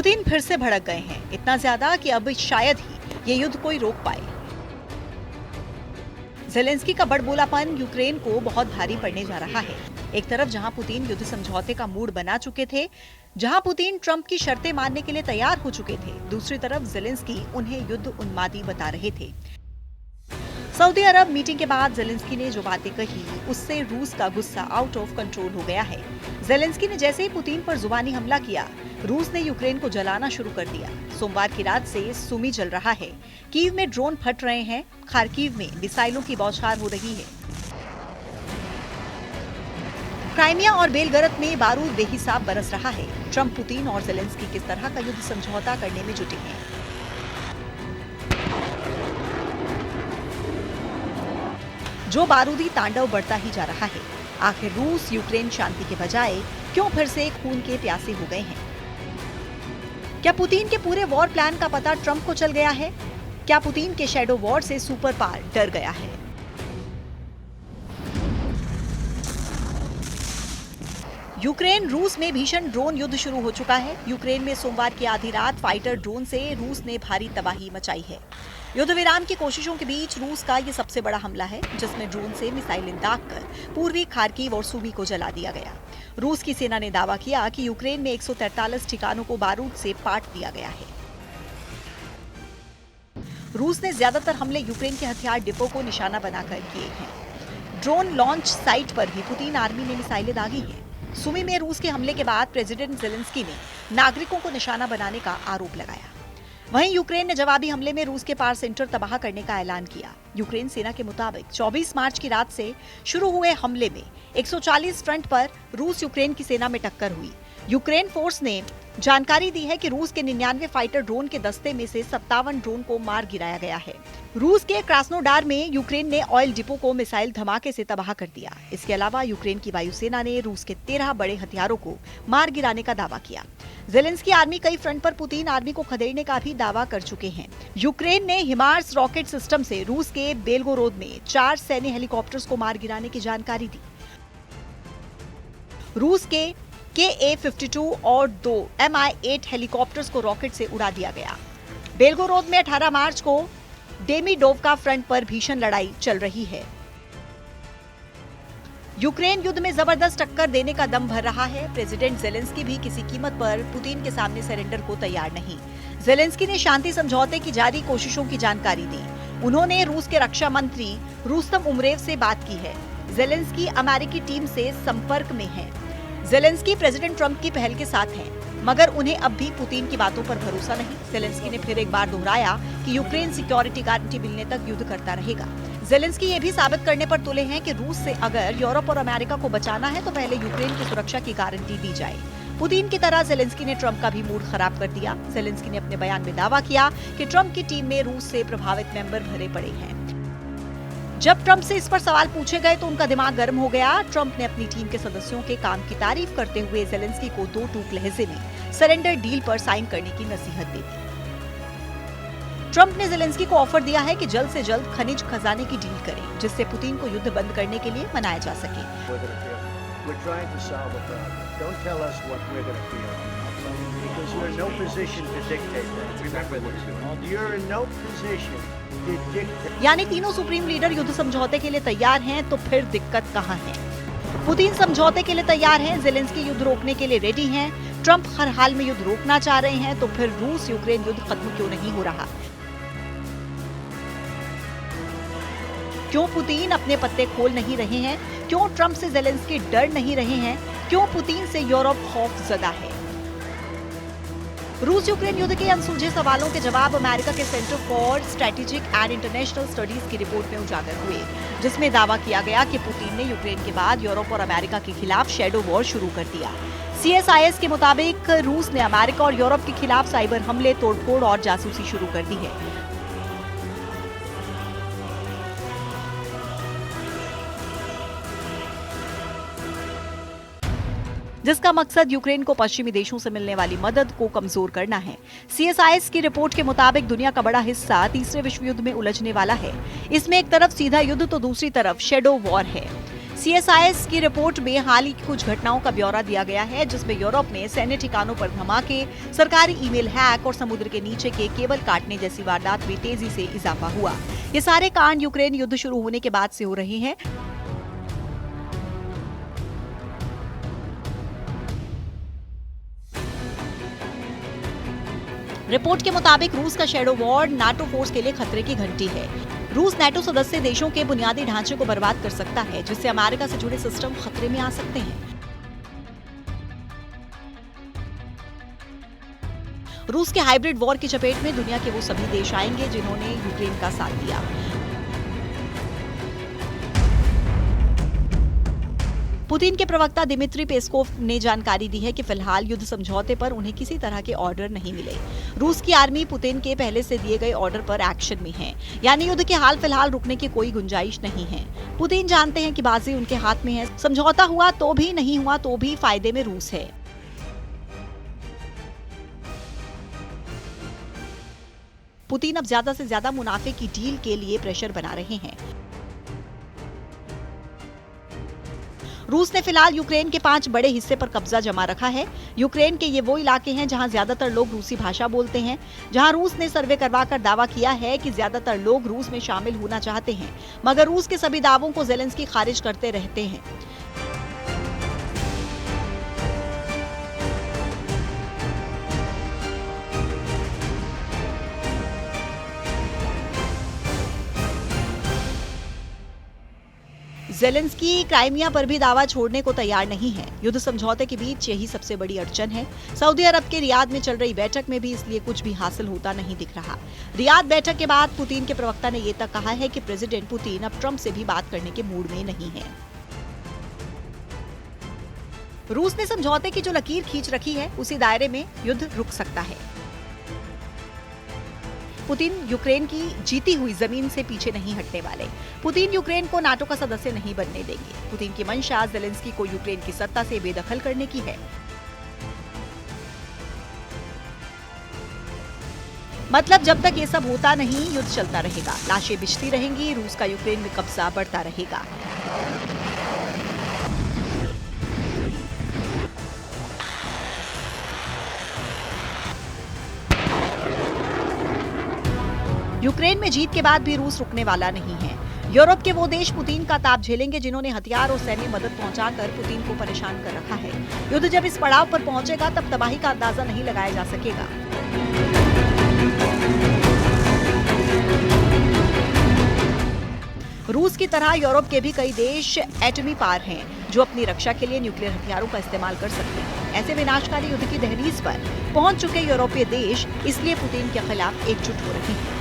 Putin फिर से भड़क गए हैं, इतना ज्यादा कि अब शायद ही ये युद्ध कोई रोक पाए। ज़ेलेंस्की का बड़बोलापन यूक्रेन को बहुत भारी पड़ने जा रहा है। एक तरफ जहां पुतिन युद्ध समझौते का मूड बना चुके थे, जहां पुतिन ट्रंप की शर्तें मानने के लिए तैयार हो चुके थे, दूसरी तरफ ज़ेलेंस्की उन्हें युद्ध उन्मादी बता रहे थे। सऊदी अरब मीटिंग के बाद ज़ेलेंस्की ने जो बातें कही, उससे रूस का गुस्सा आउट ऑफ कंट्रोल हो गया है। ज़ेलेंस्की ने जैसे ही पुतिन पर जुबानी हमला किया, रूस ने यूक्रेन को जलाना शुरू कर दिया। सोमवार की रात से सुमी जल रहा है, कीव में ड्रोन फट रहे हैं, खार्किव में मिसाइलों की बौछार हो रही है। क्राइमिया और बेलगरद में बारूद बेहिसाब बरस रहा है। ट्रंप, पुतिन और ज़ेलेंस्की किस तरह का युद्ध समझौता करने में जुटे हैं। जो बारूदी तांडव बढ़ता ही जा रहा है। आखिर रूस यूक्रेन शांति के बजाय क्यों फिर से खून के प्यासे हो गए हैं? क्या पुतिन के पूरे वॉर प्लान का पता ट्रंप को चल गया है? क्या पुतिन के शैडो वॉर से सुपर पावर डर गया है? यूक्रेन रूस में भीषण ड्रोन युद्ध शुरू हो चुका है। यूक्रेन में सोमवार की आधी रात फाइटर ड्रोन से रूस ने भारी तबाही मचाई है। युद्ध विराम की कोशिशों के बीच रूस का ये सबसे बड़ा हमला है, जिसमें ड्रोन से मिसाइलें दागकर पूर्वी खार्किव और सुमी को जला दिया गया। रूस की सेना ने दावा किया कि यूक्रेन में 143 ठिकानों को बारूद से पाट दिया गया है। रूस ने ज्यादातर हमले यूक्रेन के हथियार डिपो को निशाना बनाकर किए हैं। ड्रोन लॉन्च साइट पर भी पुतिन आर्मी ने मिसाइलें दागी हैं। सुमी में रूस के हमले के बाद प्रेसिडेंट ज़ेलेंस्की ने नागरिकों को निशाना बनाने का आरोप लगाया। वहीं यूक्रेन ने जवाबी हमले में रूस के पावर सेंटर तबाह करने का ऐलान किया। यूक्रेन सेना के मुताबिक 24 मार्च की रात से शुरू हुए हमले में 140 फ्रंट पर रूस यूक्रेन की सेना में टक्कर हुई। यूक्रेन फोर्स ने जानकारी दी है कि रूस के 99 फाइटर ड्रोन के दस्ते में से 57 ड्रोन को मार गिराया गया है। रूस के क्रास्नोडार में यूक्रेन ने ऑयल डिपो को मिसाइल धमाके से तबाह कर दिया। इसके अलावा यूक्रेन की वायुसेना ने रूस के 13 बड़े हथियारों को मार गिराने का दावा किया। ज़ेलेंस्की आर्मी कई फ्रंट पर पुतिन आर्मी को खदेड़ने का भी दावा कर चुके हैं। यूक्रेन ने हिमार्स रॉकेट सिस्टम से रूस के बेलगोरोद में 4 सैन्य हेलीकॉप्टर्स को मार गिराने की जानकारी दी। रूस के KA-52 और 2 Mi-8 हेलीकॉप्टर्स को रॉकेट से उड़ा दिया गया। बेलगोरोद में 18 मार्च को डेमिडोवका फ्रंट पर भीषण लड़ाई चल रही है। यूक्रेन युद्ध में जबरदस्त टक्कर देने का दम भर रहा है। प्रेसिडेंट ज़ेलेंस्की भी किसी कीमत पर पुतिन के सामने सरेंडर को तैयार नहीं। ज़ेलेंस्की ने शांति समझौते की जारी कोशिशों की जानकारी दी। उन्होंने रूस के रक्षा मंत्री रुस्तम उमरेव से बात की है। ज़ेलेंस्की अमेरिकी टीम से संपर्क में है। ज़ेलेंस्की प्रेसिडेंट ट्रंप की पहल के साथ हैं, मगर उन्हें अब भी पुतिन की बातों पर भरोसा नहीं। ज़ेलेंस्की ने फिर एक बार दोहराया कि यूक्रेन सिक्योरिटी गारंटी मिलने तक युद्ध करता रहेगा। ज़ेलेंस्की ये भी साबित करने पर तुले हैं कि रूस से अगर यूरोप और अमेरिका को बचाना है तो पहले यूक्रेन की सुरक्षा की गारंटी दी जाए। पुतिन की तरह ज़ेलेंस्की ने ट्रंप का भी मूड खराब कर दिया। ज़ेलेंस्की ने अपने बयान में दावा किया कि ट्रंप की टीम में रूस से प्रभावित मेंबर भरे पड़े हैं। जब ट्रंप से इस पर सवाल पूछे गए तो उनका दिमाग गर्म हो गया। ट्रंप ने अपनी टीम के सदस्यों के काम की तारीफ करते हुए ज़ेलेंस्की को 2 टूक लहजे में सरेंडर डील पर साइन करने की नसीहत दी। ट्रंप ने ज़ेलेंस्की को ऑफर दिया है कि जल्द से जल्द खनिज खजाने की डील करें, जिससे पुतिन को युद्ध बंद करने के लिए मनाया जा सके। यानी तीनों सुप्रीम लीडर युद्ध समझौते के लिए तैयार हैं, तो फिर दिक्कत कहां है? पुतिन समझौते के लिए तैयार हैं, ज़ेलेंस्की युद्ध रोकने के लिए रेडी हैं, ट्रंप हर हाल में युद्ध रोकना चाह रहे हैं, तो फिर रूस यूक्रेन युद्ध खत्म क्यों नहीं हो रहा? क्यों पुतिन अपने पत्ते खोल नहीं रहे हैं? क्यों ट्रंप से ज़ेलेंस्की डर नहीं रहे हैं? क्यों पुतिन से यूरोप खौफजदा है? रूस यूक्रेन युद्ध के अनसुलझे सवालों के जवाब अमेरिका के centre for strategic and international studies की रिपोर्ट में उजागर हुए, जिसमें दावा किया गया कि पुतिन ने यूक्रेन के बाद यूरोप और अमेरिका के खिलाफ शैडो वॉर शुरू कर दिया। CSIS के मुताबिक रूस ने अमेरिका और यूरोप के खिलाफ साइबर हमले, तोड़फोड़ और जासूसी शुरू कर दी है। जिसका मकसद यूक्रेन को पश्चिमी देशों से मिलने वाली मदद को कमजोर करना है। CSIS की रिपोर्ट के मुताबिक दुनिया का बड़ा हिस्सा तीसरे विश्व युद्ध में उलझने वाला है। इसमें एक तरफ सीधा युद्ध तो दूसरी तरफ शैडो वॉर है। CSIS की रिपोर्ट में हाल ही की कुछ घटनाओं का ब्यौरा दिया गया है, जिसमें यूरोप में सैन्य ठिकानों पर धमाके, सरकारी ईमेल हैक और समुद्र के नीचे के केबल काटने जैसी वारदात में तेजी से इजाफा हुआ। ये सारे कांड यूक्रेन युद्ध शुरू होने के बाद से हो रहे हैं। रिपोर्ट के मुताबिक रूस का शैडो वॉर नाटो फोर्स के लिए खतरे की घंटी है। रूस नाटो सदस्य देशों के बुनियादी ढांचे को बर्बाद कर सकता है, जिससे अमेरिका से जुड़े सिस्टम खतरे में आ सकते हैं। रूस के हाइब्रिड वॉर की चपेट में दुनिया के वो सभी देश आएंगे जिन्होंने यूक्रेन का साथ दिया। पुतिन के प्रवक्ता दिमित्री पेस्कोव ने जानकारी दी है कि फिलहाल युद्ध समझौते पर उन्हें किसी तरह के ऑर्डर नहीं मिले। रूस की आर्मी पुतिन के पहले से दिए गए ऑर्डर पर एक्शन में है, यानी युद्ध के हाल फिलहाल रुकने की कोई गुंजाइश नहीं है। पुतिन जानते हैं कि बाजी उनके हाथ में है। समझौता हुआ तो भी, नहीं हुआ तो भी फायदे में रूस है। पुतिन अब ज्यादा से ज्यादा मुनाफे की डील के लिए प्रेशर बना रहे हैं। रूस ने फिलहाल यूक्रेन के 5 बड़े हिस्से पर कब्जा जमा रखा है। यूक्रेन के ये वो इलाके हैं जहां ज्यादातर लोग रूसी भाषा बोलते हैं, जहां रूस ने सर्वे करवाकर दावा किया है कि ज्यादातर लोग रूस में शामिल होना चाहते हैं, मगर रूस के सभी दावों को ज़ेलेंस्की खारिज करते रहते हैं। ज़ेलेंस्की क्राइमिया पर भी दावा छोड़ने को तैयार नहीं है। युद्ध समझौते के बीच यही सबसे बड़ी अड़चन है। सऊदी अरब के रियाद में चल रही बैठक में भी इसलिए कुछ भी हासिल होता नहीं दिख रहा। रियाद बैठक के बाद पुतिन के प्रवक्ता ने ये तक कहा है कि प्रेसिडेंट पुतिन अब ट्रंप से भी बात करने के मूड में नहीं है। रूस ने समझौते की जो लकीर खींच रखी है, उसी दायरे में युद्ध रुक सकता है। पुतिन यूक्रेन की जीती हुई जमीन से पीछे नहीं हटने वाले। पुतिन यूक्रेन को नाटो का सदस्य नहीं बनने देंगे। पुतिन की मंशा ज़ेलेंस्की को यूक्रेन की सत्ता से बेदखल करने की है। मतलब जब तक ये सब होता नहीं, युद्ध चलता रहेगा, लाशें बिछती रहेंगी, रूस का यूक्रेन में कब्जा बढ़ता रहेगा। यूक्रेन में जीत के बाद भी रूस रुकने वाला नहीं है। यूरोप के वो देश पुतिन का ताप झेलेंगे जिन्होंने हथियार और सैन्य मदद पहुंचाकर पुतिन को परेशान कर रखा है। युद्ध जब इस पड़ाव पर पहुंचेगा तब तबाही का अंदाजा नहीं लगाया जा सकेगा। रूस की तरह यूरोप के भी कई देश एटमी पार हैं, जो अपनी रक्षा के लिए न्यूक्लियर हथियारों का इस्तेमाल कर सकते हैं। ऐसे विनाशकारी युद्ध की दहलीज पर पहुंच चुके यूरोपीय देश इसलिए पुतिन के खिलाफ एकजुट हो रहे हैं।